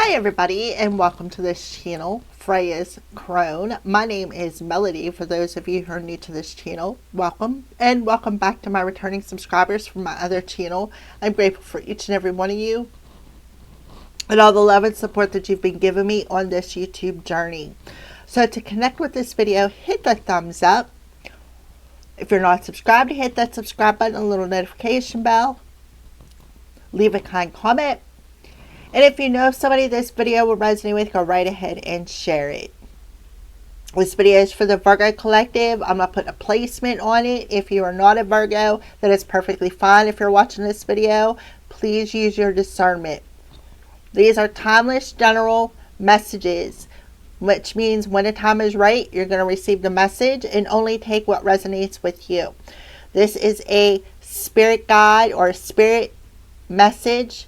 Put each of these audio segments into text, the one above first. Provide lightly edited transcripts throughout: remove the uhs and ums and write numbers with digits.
Hi everybody and welcome to this channel, Freya's Crone. My name is Melody. For those of you who are new to this channel, welcome, and welcome back to my returning subscribers from my other channel. I'm grateful for each and every one of you and all the love and support that you've been giving me on this YouTube journey. So to connect with this video, hit the thumbs up. If you're not subscribed, hit that subscribe button and little notification bell. Leave a kind comment. And if you know somebody this video will resonate with, go right ahead and share it. This video is for the Virgo collective. I'm not putting a placement on it. If you are not a Virgo, that is perfectly fine. If you're watching this video, please use your discernment. These are timeless general messages, which means when the time is right, you're going to receive the message and only take what resonates with you. This is a spirit guide or a spirit message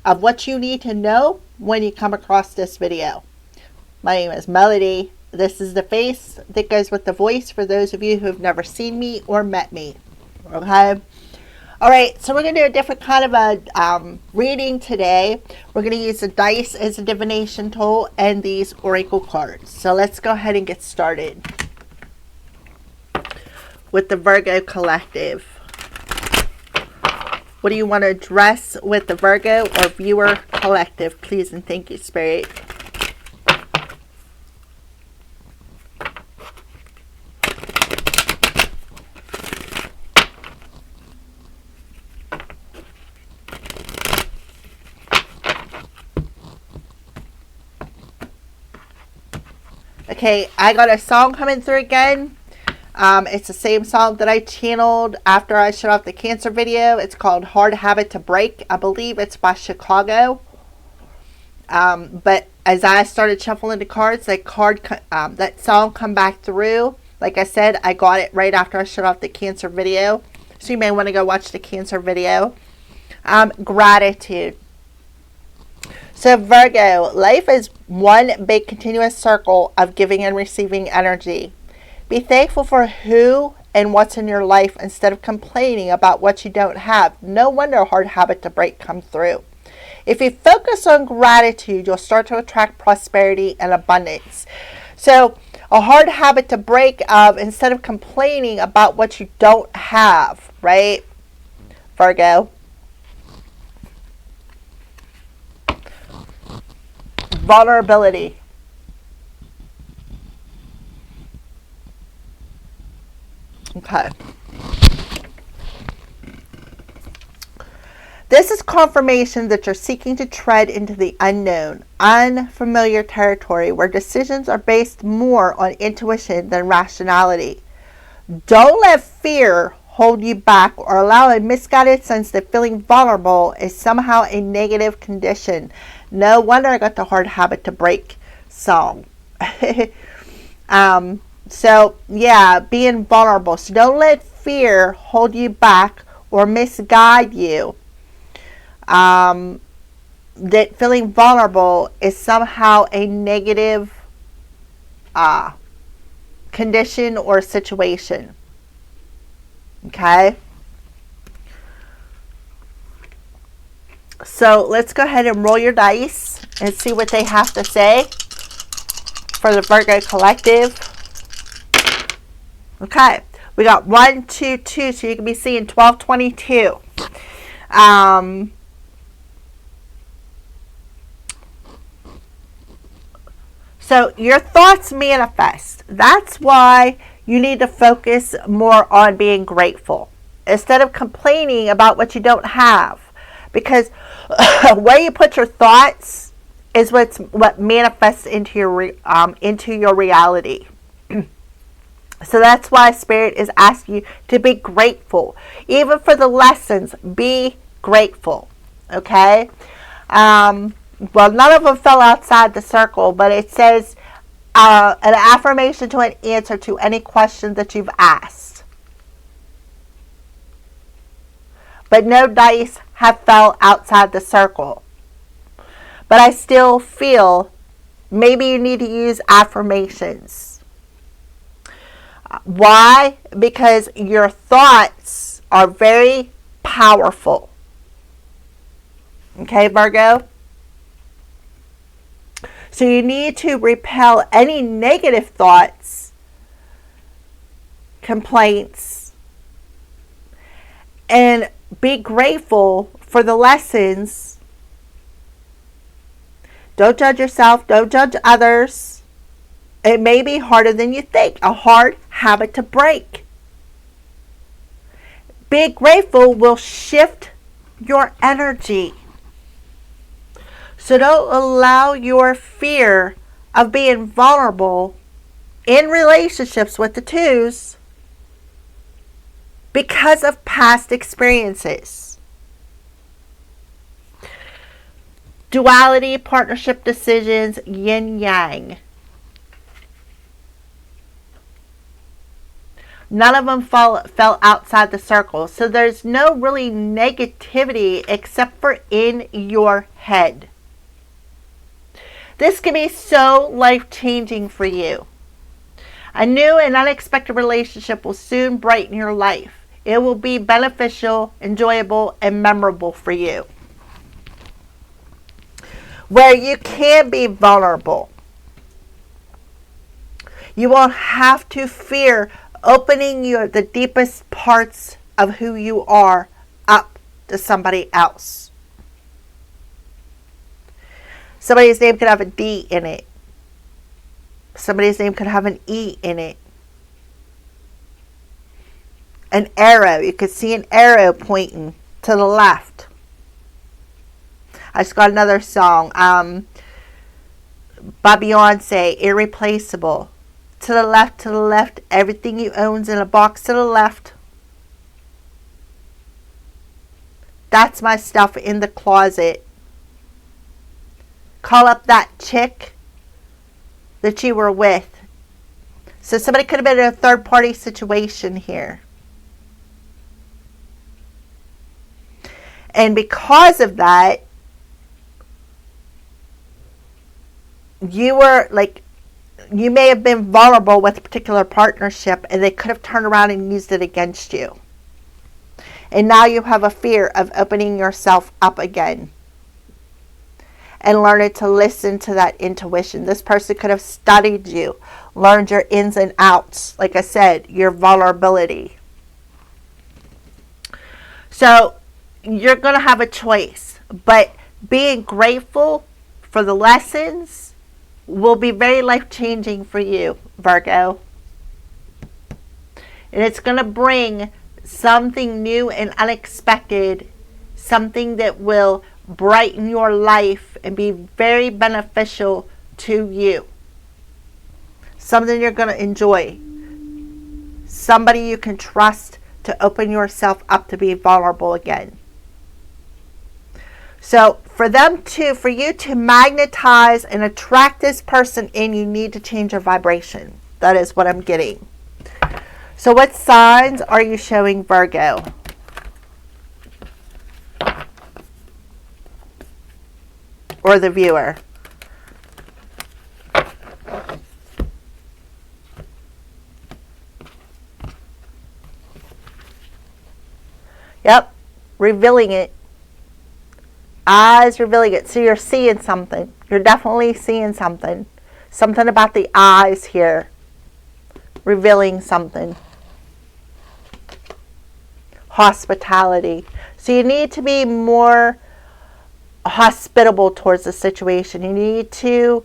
of what you need to know when you come across this video. My name is Melody. This is the face that goes with the voice for those of you who have never seen me or met me. Okay? Alright, so we're going to do a different kind of a reading today. We're going to use the dice as a divination tool and these oracle cards. So let's go ahead and get started with the Virgo collective. What do you want to address with the Virgo or viewer collective? Please and thank you, Spirit. Okay, I got a song coming through again. It's the same song that I channeled after I shut off the Cancer video. It's called Hard Habit to Break. I believe it's by Chicago. But as I started shuffling the cards, that song come back through. Like I said, I got it right after I shut off the Cancer video. So you may want to go watch the Cancer video. Gratitude. So Virgo, life is one big continuous circle of giving and receiving energy. Be thankful for who and what's in your life instead of complaining about what you don't have. No wonder a hard habit to break comes through. If you focus on gratitude, you'll start to attract prosperity and abundance. So a hard habit to break of instead of complaining about what you don't have, right? Virgo. Vulnerability. Okay. This is confirmation that you're seeking to tread into the unknown, unfamiliar territory where decisions are based more on intuition than rationality. Don't let fear hold you back or allow a misguided sense that feeling vulnerable is somehow a negative condition. No wonder I got the Hard Habit to Break song. So, yeah, being vulnerable. So don't let fear hold you back or misguide you. That feeling vulnerable is somehow a negative condition or situation. Okay? So let's go ahead and roll your dice and see what they have to say for the Virgo collective. Okay, we got 1, 2, 2, so you can be seeing 12, 22. So your thoughts manifest. That's why you need to focus more on being grateful instead of complaining about what you don't have. Because where you put your thoughts is what manifests into your reality. So that's why Spirit is asking you to be grateful. Even for the lessons, be grateful. Okay? Well, none of them fell outside the circle, but it says an affirmation to an answer to any question that you've asked. But no dice have fell outside the circle. But I still feel maybe you need to use affirmations. Why? Because your thoughts are very powerful. Okay, Virgo? So you need to repel any negative thoughts, complaints, and be grateful for the lessons. Don't judge yourself. Don't judge others. It may be harder than you think. A hard habit to break. Being grateful will shift your energy. So don't allow your fear of being vulnerable in relationships with the twos because of past experiences. Duality, partnership decisions, yin yang. None of them fell outside the circle. So there's no really negativity except for in your head. This can be so life-changing for you. A new and unexpected relationship will soon brighten your life. It will be beneficial, enjoyable, and memorable for you. Where you can be vulnerable. You won't have to fear opening the deepest parts of who you are up to somebody else. Somebody's name could have a D in it. Somebody's name could have an E in it. An arrow. You could see an arrow pointing to the left. I just got another song. By Beyonce, Irreplaceable. To the left, everything you own's in a box to the left. That's my stuff in the closet. Call up that chick that you were with. So somebody could have been in a third party situation here. And because of that, you may have been vulnerable with a particular partnership and they could have turned around and used it against you. And now you have a fear of opening yourself up again and learning to listen to that intuition. This person could have studied you, learned your ins and outs, like I said, your vulnerability. So you're going to have a choice, but being grateful for the lessons will be very life-changing for you, Virgo. And it's going to bring something new and unexpected, something that will brighten your life and be very beneficial to you. Something you're going to enjoy. Somebody you can trust to open yourself up to be vulnerable again. So for you to magnetize and attract this person in, you need to change your vibration. That is what I'm getting. So what signs are you showing, Virgo? Or the viewer? Yep, revealing it. Eyes revealing it. So you're seeing something. You're definitely seeing something. Something about the eyes here. Revealing something. Hospitality. So you need to be more hospitable towards the situation. You need to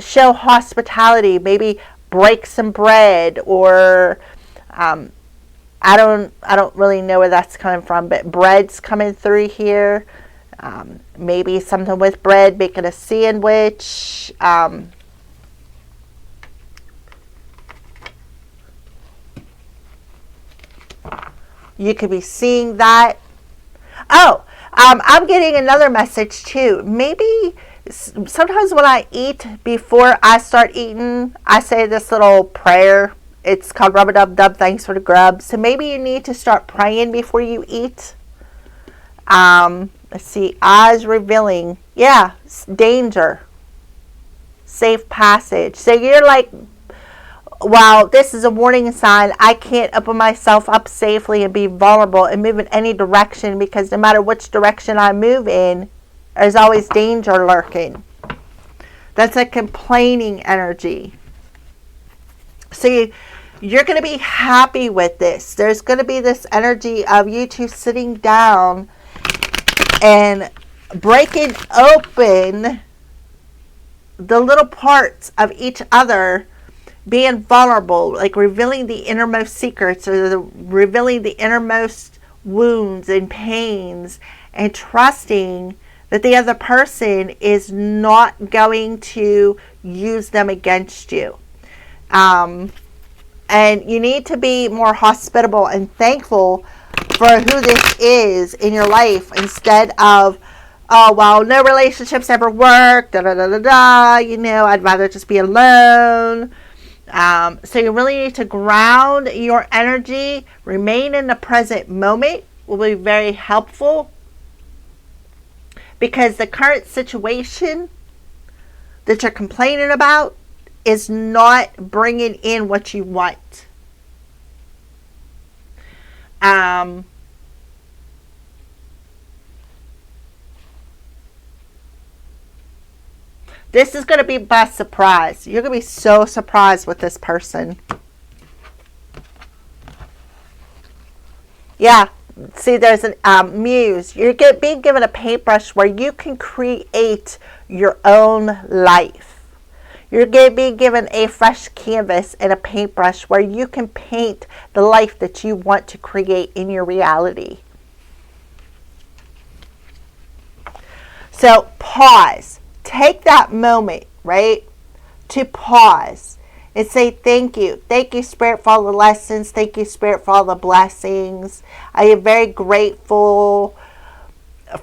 show hospitality. Maybe break some bread, or I don't really know where that's coming from, but bread's coming through here. Maybe something with bread, making a sandwich. You could be seeing that. Oh, I'm getting another message too. Maybe sometimes when I eat, before I start eating, I say this little prayer. It's called Rub-a-dub-dub, thanks for the grub. So maybe you need to start praying before you eat. Let's see, eyes revealing. Yeah, danger. Safe passage. So you're like, wow, this is a warning sign. I can't open myself up safely and be vulnerable and move in any direction, because no matter which direction I move in, there's always danger lurking. That's a complaining energy. So you're going to be happy with this. There's going to be this energy of you two sitting down and breaking open the little parts of each other, being vulnerable, like revealing the innermost secrets, or revealing the innermost wounds and pains, and trusting that the other person is not going to use them against you. And you need to be more hospitable and thankful for who this is in your life, instead of, oh, well, no relationships ever work, I'd rather just be alone. So you really need to ground your energy, remain in the present moment will be very helpful, because the current situation that you're complaining about is not bringing in what you want. This is going to be by surprise. You're going to be so surprised with this person. Yeah. See, there's a muse. You're being given a paintbrush where you can create your own life. You're being given a fresh canvas and a paintbrush where you can paint the life that you want to create in your reality. So pause. Take that moment, right, to pause and say thank you. Thank you, Spirit, for all the lessons. Thank you, Spirit, for all the blessings. I am very grateful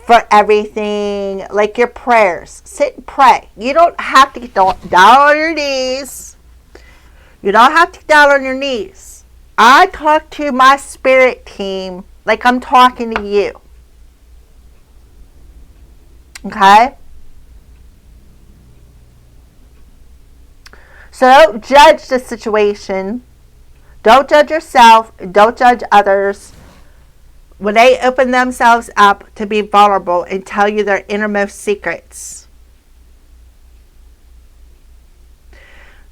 for everything. Like your prayers. Sit and pray. You don't have to get down on your knees. You don't have to get down on your knees. I talk to my spirit team like I'm talking to you. Okay? So don't judge the situation. Don't judge yourself. Don't judge others. When they open themselves up to be vulnerable and tell you their innermost secrets,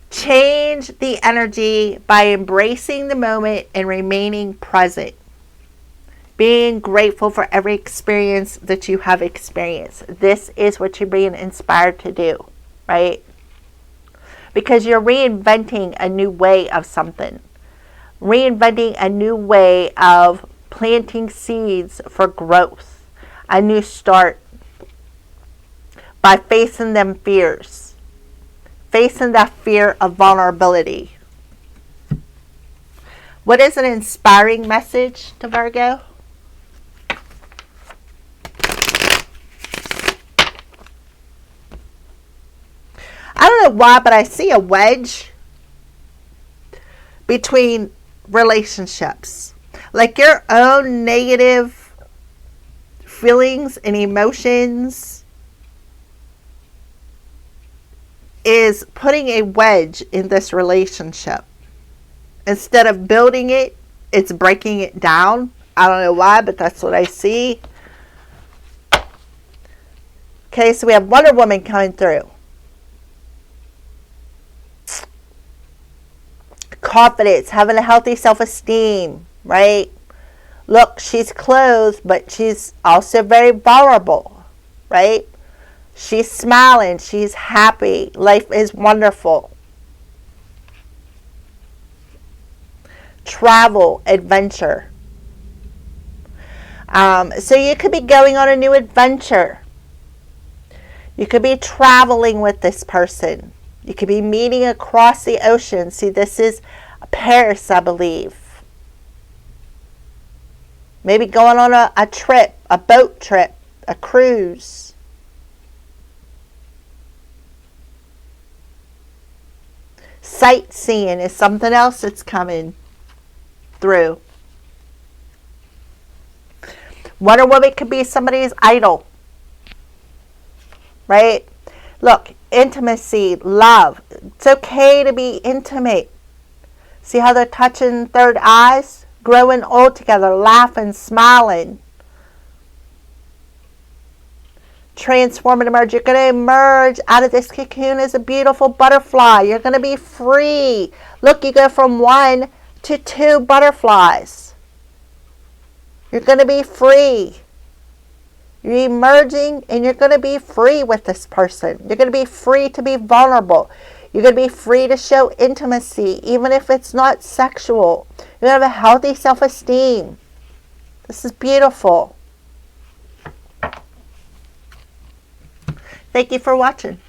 change the energy by embracing the moment and remaining present. Being grateful for every experience that you have experienced. This is what you're being inspired to do, right? Because you're reinventing a new way of something. Reinventing a new way of planting seeds for growth. A new start. By facing them fears. Facing that fear of vulnerability. What is an inspiring message to Virgo? I don't know why, but I see a wedge between relationships. Like your own negative feelings and emotions is putting a wedge in this relationship. Instead of building it, it's breaking it down. I don't know why, but that's what I see. Okay, so we have Wonder Woman coming through. Confidence, having a healthy self-esteem, right? Look, she's clothed, but she's also very vulnerable, right? She's smiling, she's happy, life is wonderful. Travel, adventure. So you could be going on a new adventure. You could be traveling with this person. You could be meeting across the ocean. See, this is Paris, I believe. Maybe going on a trip, a boat trip, a cruise. Sightseeing is something else that's coming through. Wonder Woman could be somebody's idol. Right? Look, intimacy, love. It's okay to be intimate. See how they're touching third eyes? Growing old together, laughing, smiling. transform and emerge. You're going to emerge out of this cocoon as a beautiful butterfly. You're going to be free. Look, you go from 1 to 2 butterflies. You're going to be free. You're emerging and you're going to be free with this person. You're going to be free to be vulnerable. You're going to be free to show intimacy, even if it's not sexual. You're going to have a healthy self-esteem. This is beautiful. Thank you for watching.